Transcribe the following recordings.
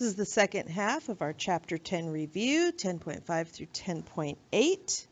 This is the second half of our Chapter 10 review, 10.5 through 10.8.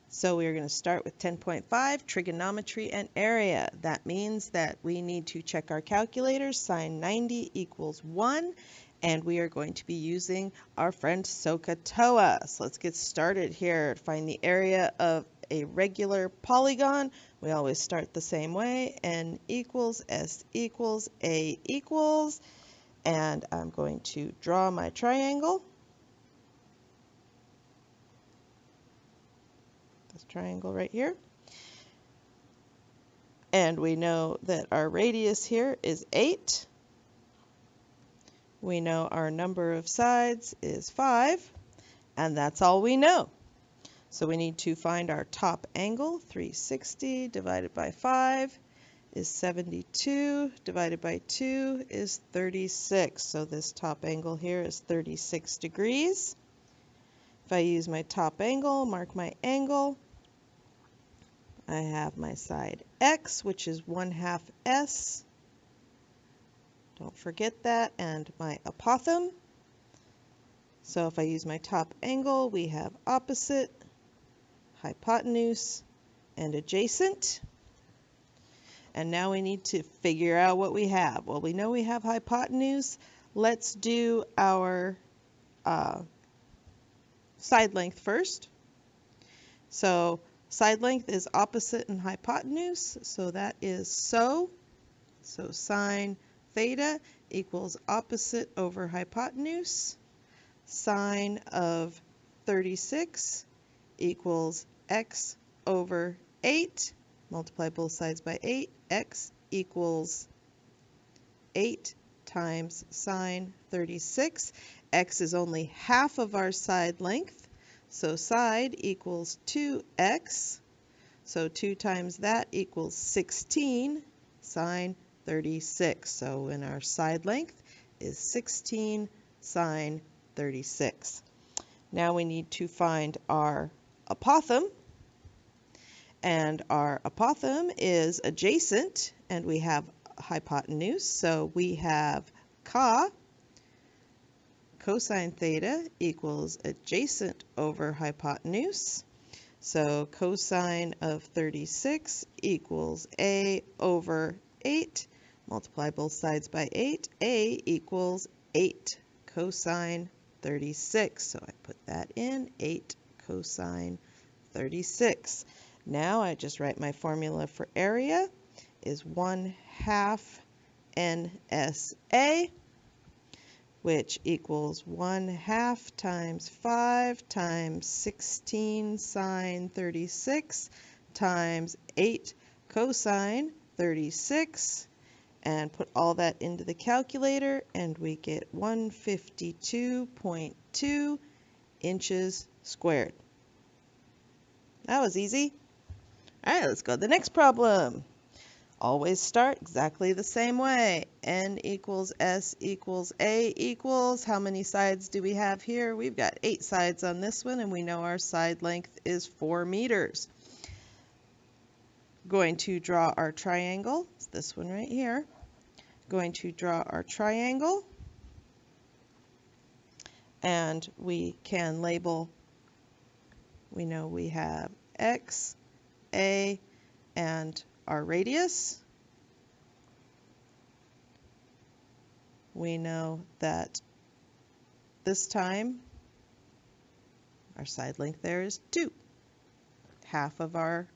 So we are going to start with 10.5, trigonometry and area. That means that we need to check our calculators. Sine 90 equals 1, and we are going to be using our friend SOHCAHTOA. So let's get started here. Find the area of a regular polygon. We always start the same way. N equals, S equals, A equals. And I'm going to draw my triangle. This triangle right here. And we know that our radius here is 8. We know our number of sides is 5. And that's all we know. So we need to find our top angle. 360 divided by 5 is 72, divided by 2 is 36. So this top angle here is 36 degrees. If I use my top angle, mark my angle, I have my side X, which is 1/2 S. Don't forget that, and my apothem. So if I use my top angle, we have opposite, hypotenuse, and adjacent. And now we need to figure out what we have. Well, we know we have hypotenuse. Let's do our side length first. So side length is opposite and hypotenuse. So that is so. So sine theta equals opposite over hypotenuse. Sine of 36 equals x over 8. Multiply both sides by 8. X equals 8 times sine 36. X is only half of our side length. So side equals 2x. So 2 times that equals 16 sine 36. So when our side length is 16 sine 36. Now we need to find our apothem. And our apothem is adjacent, and we have hypotenuse. So we have cosine theta equals adjacent over hypotenuse. So cosine of 36 equals A over 8. Multiply both sides by 8. A equals 8 cosine 36. So I put that in, 8 cosine 36. Now I just write my formula for area is 1/2 NSA, which equals 1/2 times 5 times 16 sine 36 times 8 cosine 36, and put all that into the calculator, and we get 152.2 inches squared. That was easy. All right, let's go to the next problem. Always start exactly the same way. N equals S equals A equals, how many sides do we have here? We've got 8 sides on this one, and we know our side length is 4 meters. Going to draw our triangle. It's this one right here. Going to draw our triangle. And we can label, we know we have X, A, and our radius. We know that this time our side length there is 2. Half of our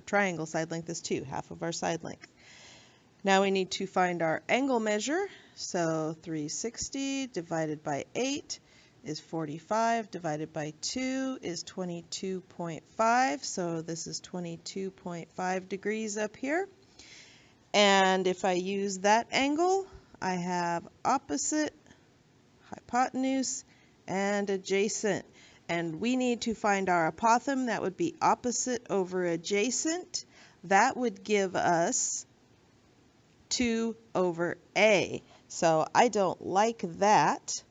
triangle side length is 2, half of our side length. Now we need to find our angle measure. So 360 divided by 8 is 45, divided by 2 is 22.5. So this is 22.5 degrees up here. And if I use that angle, I have opposite, hypotenuse, and adjacent. And we need to find our apothem. That would be opposite over adjacent. That would give us 2 over A. So I don't like that.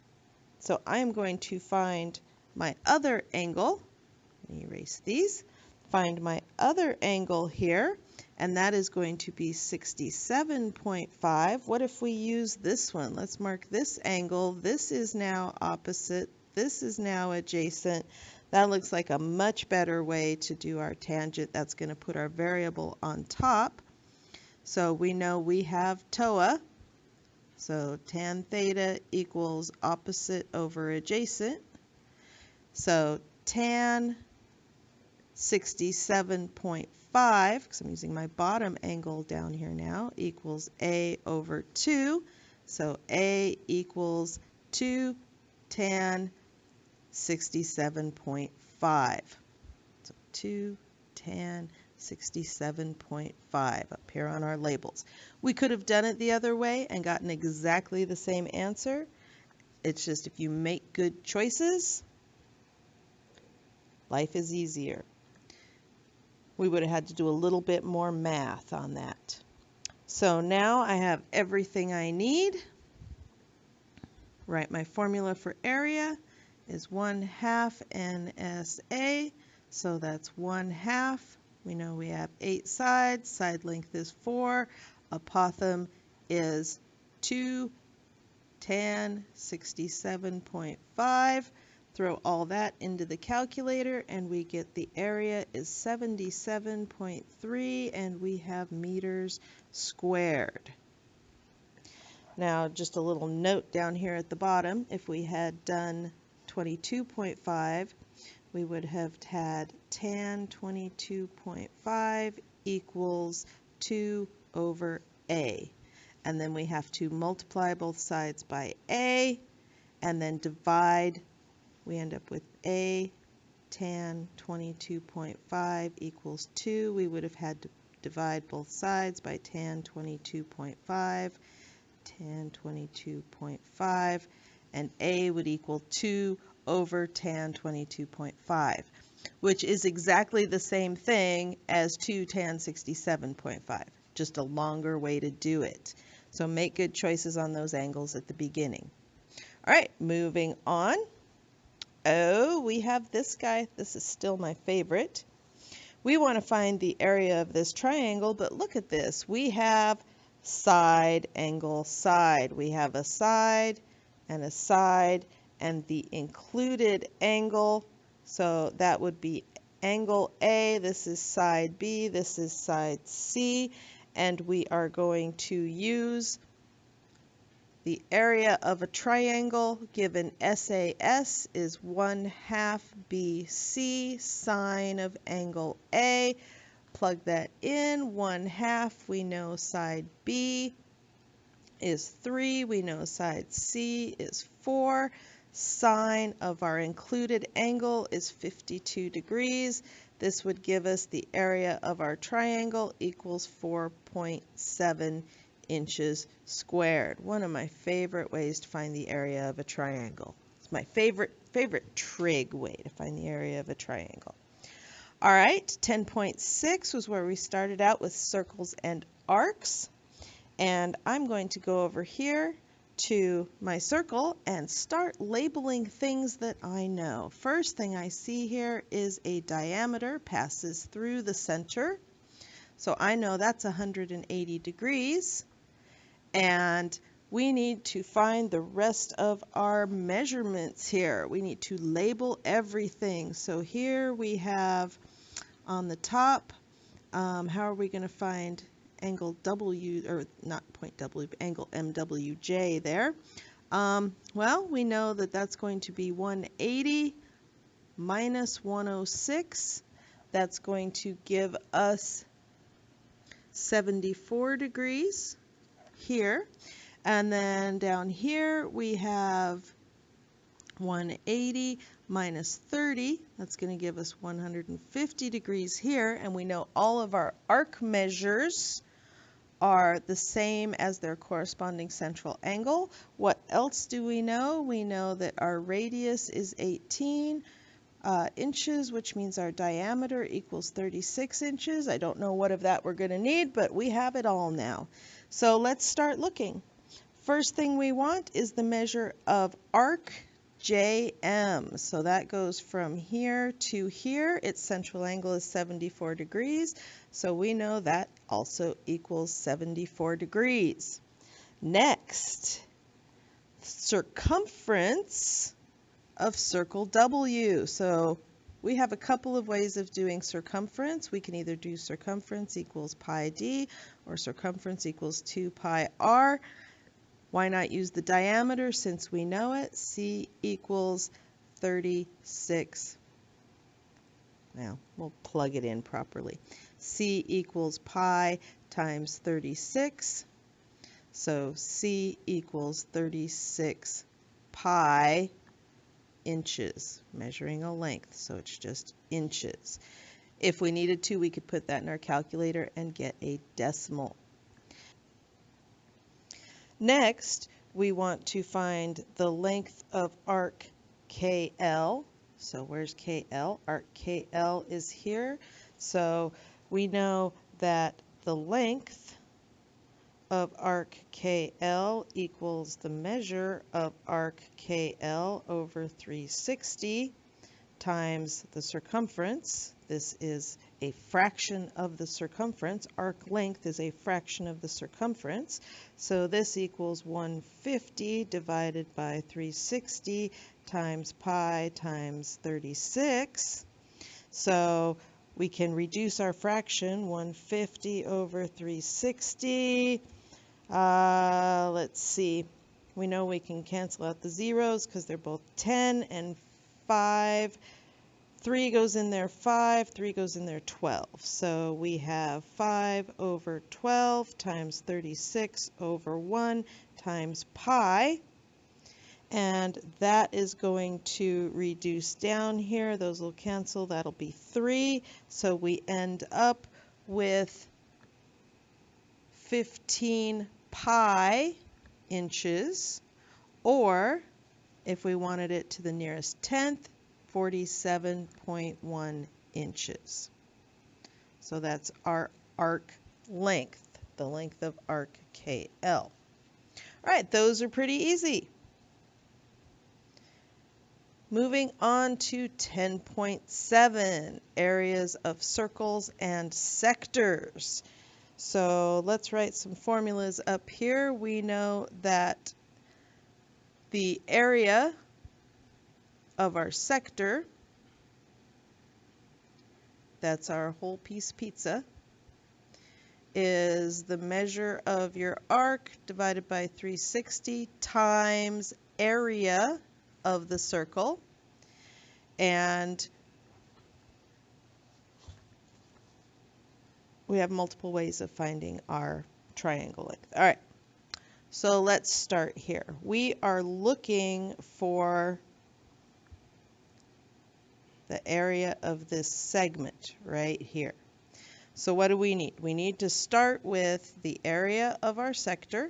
So I'm going to find my other angle. Let me erase these. Find my other angle here. and that is going to be 67.5. What if we use this one? Let's mark this angle. This is now opposite. This is now adjacent. That looks like a much better way to do our tangent. That's going to put our variable on top. So we know we have TOA. So tan theta equals opposite over adjacent. So tan 67.5, because I'm using my bottom angle down here now, equals A over 2. So A equals 2 tan 67.5. So 2 tan 67.5 up here on our labels. We could have done it the other way and gotten exactly the same answer. It's just if you make good choices, life is easier. We would have had to do a little bit more math on that. So now I have everything I need. Right, my formula for area is 1/2 NSA, so that's 1/2. We know we have 8 sides, side length is 4, apothem is 2 tan 67.5. Throw all that into the calculator and we get the area is 77.3 and we have meters squared. Now just a little note down here at the bottom, if we had done 22.5, we would have had tan 22.5 equals 2 over A. And then we have to multiply both sides by A and then divide. We end up with A tan 22.5 equals 2. We would have had to divide both sides by tan 22.5, tan 22.5, and A would equal 2 over tan 22.5, which is exactly the same thing as 2 tan 67.5, just a longer way to do it. So make good choices on those angles at the beginning. All right, moving on. Oh, we have this guy. This is still my favorite. We want to find the area of this triangle, but look at this. We have side, angle, side. We have a side, and the included angle. So that would be angle A. This is side B. This is side C. And we are going to use the area of a triangle given SAS is 1/2 BC sine of angle A. Plug that in, 1/2. We know side B is 3. We know side C is 4. Sine of our included angle is 52 degrees. This would give us the area of our triangle equals 4.7 inches squared. One of my favorite ways to find the area of a triangle. It's my favorite trig way to find the area of a triangle. All right, 10.6 was where we started out with circles and arcs. And I'm going to go over here to my circle and start labeling things that I know. First thing I see here is a diameter passes through the center. So I know that's 180 degrees. And we need to find the rest of our measurements here. We need to label everything. So here we have on the top, how are we going to find angle W, or not point W, but angle MWJ there? Well, we know that that's going to be 180 minus 106. That's going to give us 74 degrees here. And then down here we have 180 minus 30. That's going to give us 150 degrees here. And we know all of our arc measures are the same as their corresponding central angle. What else do we know? We know that our radius is 18 inches, which means our diameter equals 36 inches. I don't know what of that we're going to need, but we have it all now. So let's start looking. First thing we want is the measure of arc JM. So that goes from here to here. Its central angle is 74 degrees. So we know that also equals 74 degrees. Next, circumference of circle W. So we have a couple of ways of doing circumference. We can either do circumference equals pi d or circumference equals 2 pi r. Why not use the diameter since we know it? C equals 36. Now we'll plug it in properly. C equals pi times 36. So C equals 36 pi inches, measuring a length, so it's just inches. If we needed to, we could put that in our calculator and get a decimal. Next, we want to find the length of arc KL. So where's KL? Arc KL is here. So we know that the length of arc KL equals the measure of arc KL over 360 times the circumference. This is a fraction of the circumference. Arc length is a fraction of the circumference. So this equals 150 divided by 360 times pi times 36. So we can reduce our fraction, 150 over 360. Let's see. We know we can cancel out the zeros because they're both 10 and 5. 3 goes in there 5, 3 goes in there 12. So we have 5 over 12 times 36 over 1 times pi. And that is going to reduce down here. Those will cancel. That'll be 3. So we end up with 15 pi inches, or if we wanted it to the nearest tenth, 47.1 inches. So that's our arc length, the length of arc KL. All right, those are pretty easy. Moving on to 10.7, areas of circles and sectors. So let's write some formulas up here. We know that the area of our sector, that's our whole piece pizza, is the measure of your arc divided by 360 times area of the circle. And we have multiple ways of finding our triangle length. All right, so let's start here. We are looking for the area of this segment right here. So what do we need? We need to start with the area of our sector.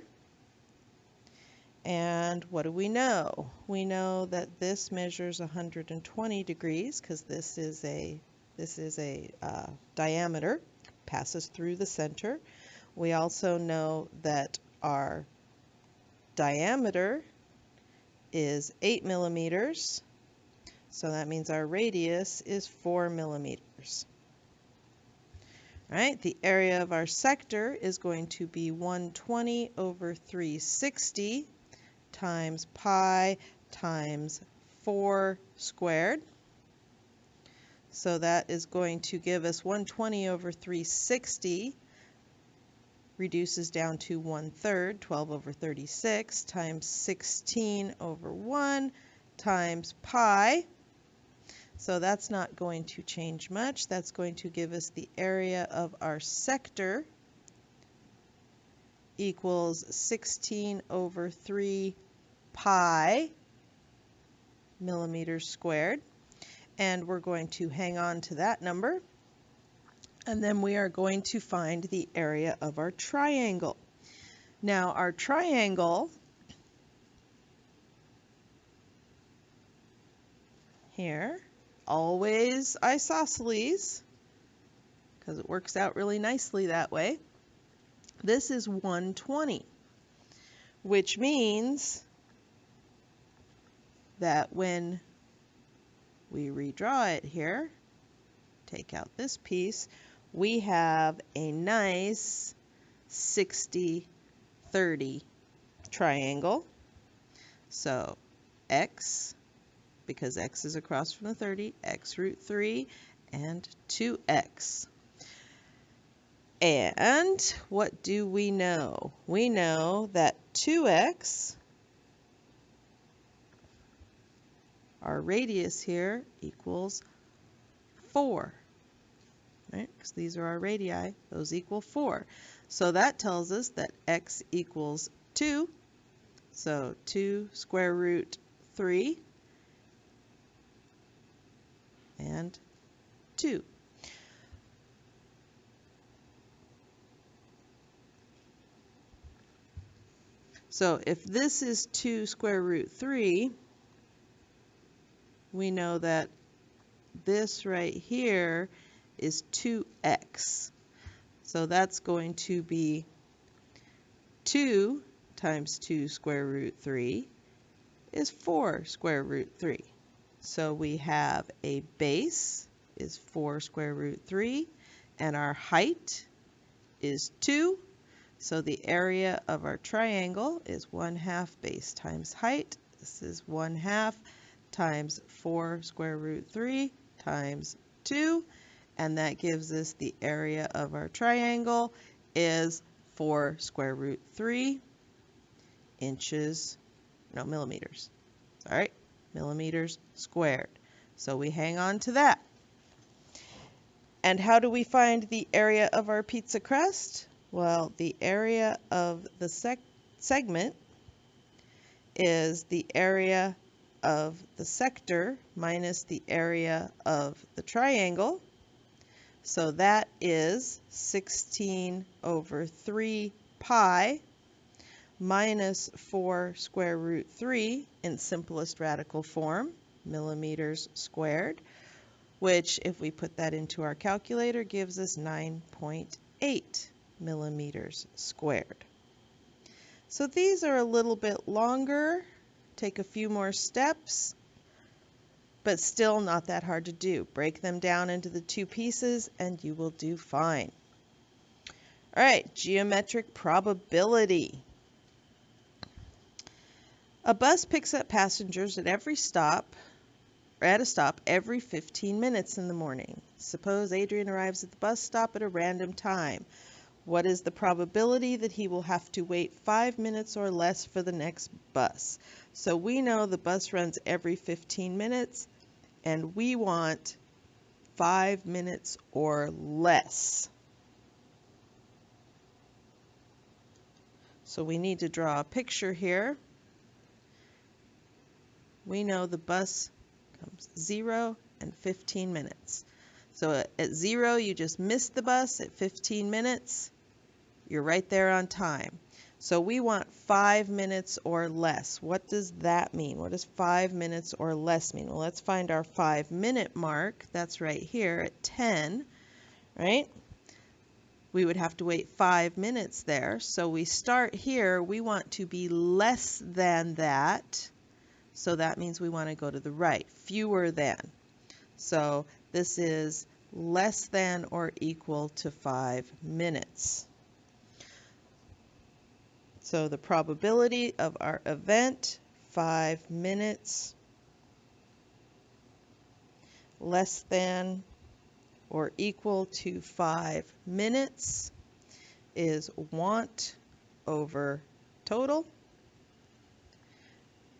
And what do we know? We know that this measures 120 degrees because this is a diameter, passes through the center. We also know that our diameter is 8 millimeters. So that means our radius is 4 millimeters. All right, the area of our sector is going to be 120 over 360 times pi times 4 squared. So that is going to give us 120 over 360 reduces down to 1/3, 12 over 36 times 16 over 1 times pi. So that's not going to change much. That's going to give us the area of our sector equals 16 over 3 pi millimeters squared. And we're going to hang on to that number. And then we are going to find the area of our triangle. Now our triangle here, always isosceles, because it works out really nicely that way. This is 120, which means that when we redraw it here, take out this piece, we have a nice 60-30 triangle. So x, because x is across from the 30, x root 3 and 2x. And what do we know? We know that 2x, our radius here, equals 4. Right? Because these are our radii, those equal 4. So that tells us that x equals 2. So 2 square root 3 and 2. So if this is 2 square root 3, we know that this right here is 2x. So that's going to be 2 times 2 square root 3 is 4 square root 3. So we have a base is 4 square root 3, and our height is 2. So the area of our triangle is 1/2 base times height. This is 1/2 times 4 square root 3 times 2. And that gives us the area of our triangle is 4 square root 3 millimeters. All right, millimeters squared. So we hang on to that. And how do we find the area of our pizza crust? Well, the area of the segment is the area of the sector minus the area of the triangle. So that is 16 over 3 pi minus 4 square root 3 in simplest radical form, millimeters squared, which if we put that into our calculator gives us 9.8 millimeters squared. So these are a little bit longer, take a few more steps, but still not that hard to do. Break them down into the two pieces and you will do fine. All right, geometric probability. A bus picks up passengers at a stop every 15 minutes in the morning. Suppose Adrian arrives at the bus stop at a random time. What is the probability that he will have to wait 5 minutes or less for the next bus? So we know the bus runs every 15 minutes, and we want 5 minutes or less. So we need to draw a picture here. We know the bus comes 0 and 15 minutes. So at 0, you just missed the bus. At 15 minutes, you're right there on time. So we want 5 minutes or less. What does that mean? What does 5 minutes or less mean? Well, let's find our 5-minute mark. That's right here at 10, right? We would have to wait 5 minutes there. So we start here. We want to be less than that. So that means we want to go to the right, fewer than. So this is less than or equal to 5 minutes. So the probability of our event, 5 minutes, less than or equal to 5 minutes, is want over total.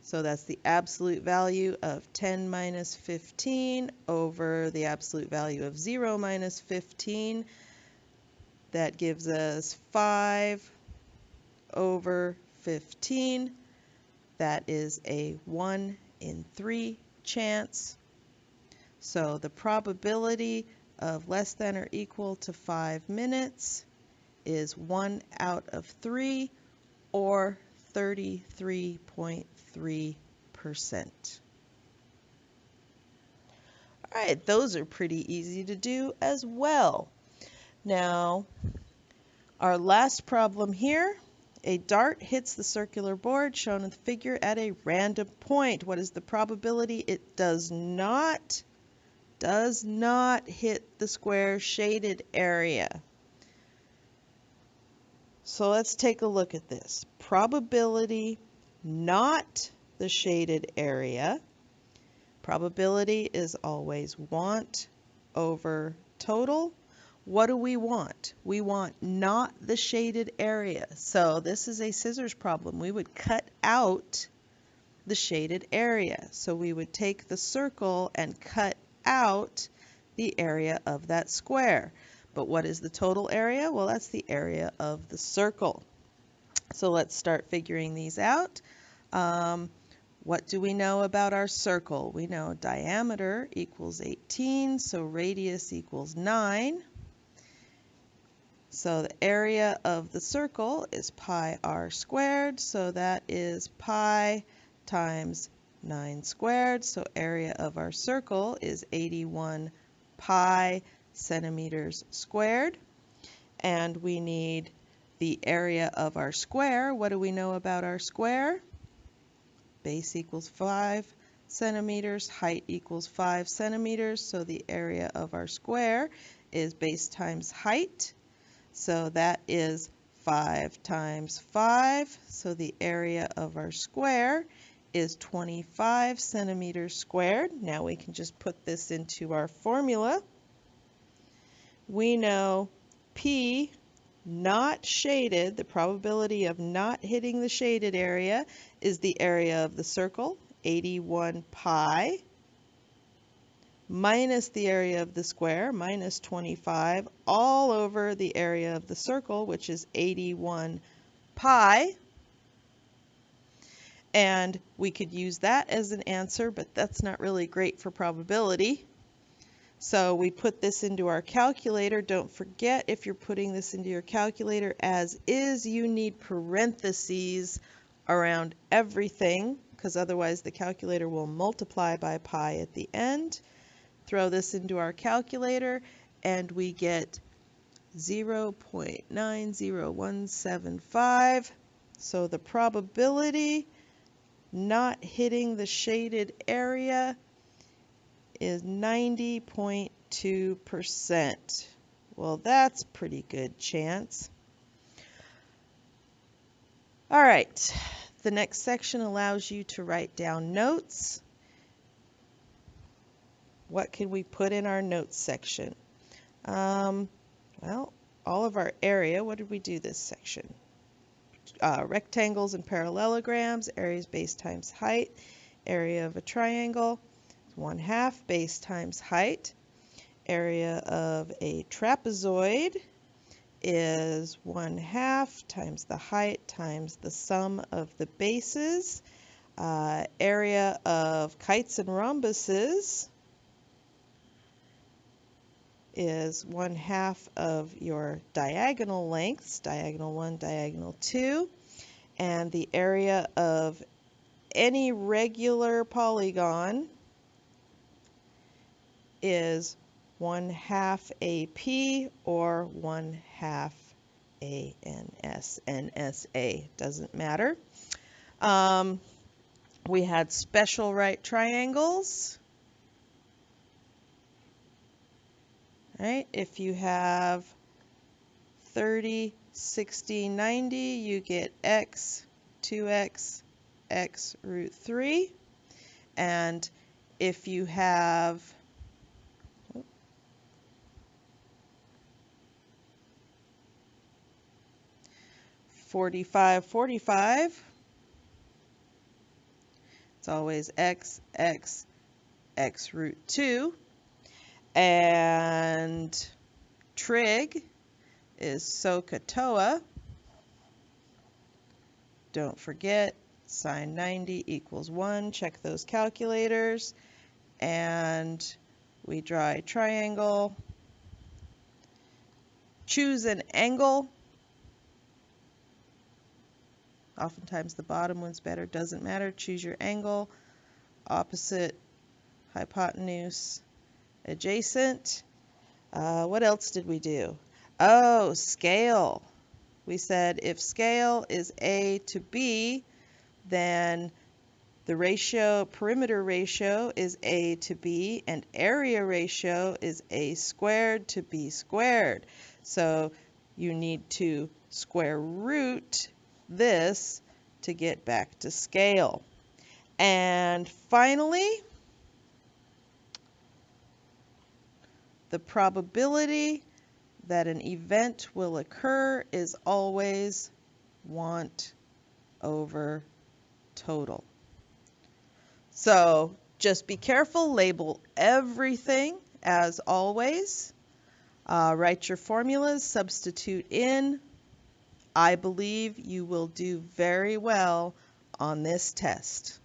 So that's the absolute value of 10 minus 15 over the absolute value of 0 minus 15. That gives us 5 over 15. That is a 1 in 3 chance. So the probability of less than or equal to 5 minutes is 1 out of 3, or 33.3%. All right, those are pretty easy to do as well. Now, our last problem here A dart hits the circular board shown in the figure at a random point. What is the probability it does not hit the square shaded area? So let's take a look at this. Probability not the shaded area. Probability is always want over total. What do we want? We want not the shaded area. So this is a scissors problem. We would cut out the shaded area. So we would take the circle and cut out the area of that square. But what is the total area? Well, that's the area of the circle. So let's start figuring these out. What do we know about our circle? We know diameter equals 18, so radius equals 9. So the area of the circle is pi r squared, so that is pi times 9 squared. So area of our circle is 81 pi centimeters squared. And we need the area of our square. What do we know about our square? Base equals 5 centimeters, height equals 5 centimeters, so the area of our square is base times height. So that is 5 times 5, so the area of our square is 25 centimeters squared. Now we can just put this into our formula. We know P not shaded, the probability of not hitting the shaded area, is the area of the circle, 81 pi, minus the area of the square, minus 25, all over the area of the circle, which is 81 pi. And we could use that as an answer, but that's not really great for probability. So we put this into our calculator. Don't forget, if you're putting this into your calculator as is, you need parentheses around everything, because otherwise the calculator will multiply by pi at the end. Throw this into our calculator and we get 0.90175. So the probability not hitting the shaded area is 90.2%. Well, that's pretty good chance. All right, the next section allows you to write down notes. What can we put in our notes section? Well, all of our area. What did we do this section? Rectangles and parallelograms, areas base times height. Area of a triangle is 1/2 base times height. Area of a trapezoid is 1/2 times the height times the sum of the bases. Area of kites and rhombuses is 1/2 of your diagonal lengths, diagonal 1, diagonal 2, and the area of any regular polygon is 1/2 AP or 1/2 ANS. NSA doesn't matter. We had special right triangles. Right? If you have 30, 60, 90, you get x, 2x, x root 3. And if you have 45, 45, it's always x, x, x root 2. And trig is SOHCAHTOA. Don't forget, sine 90 equals 1. Check those calculators. And we draw a triangle. Choose an angle. Oftentimes the bottom one's better, doesn't matter. Choose your angle. Opposite, hypotenuse, adjacent. What else did we do? Oh, scale. we said if scale is A to B, then the ratio, perimeter ratio is A to B, and area ratio is A squared to B squared. So you need to square root this to get back to scale. And finally, the probability that an event will occur is always want over total. So just be careful, label everything as always. Write your formulas, substitute in. I believe you will do very well on this test.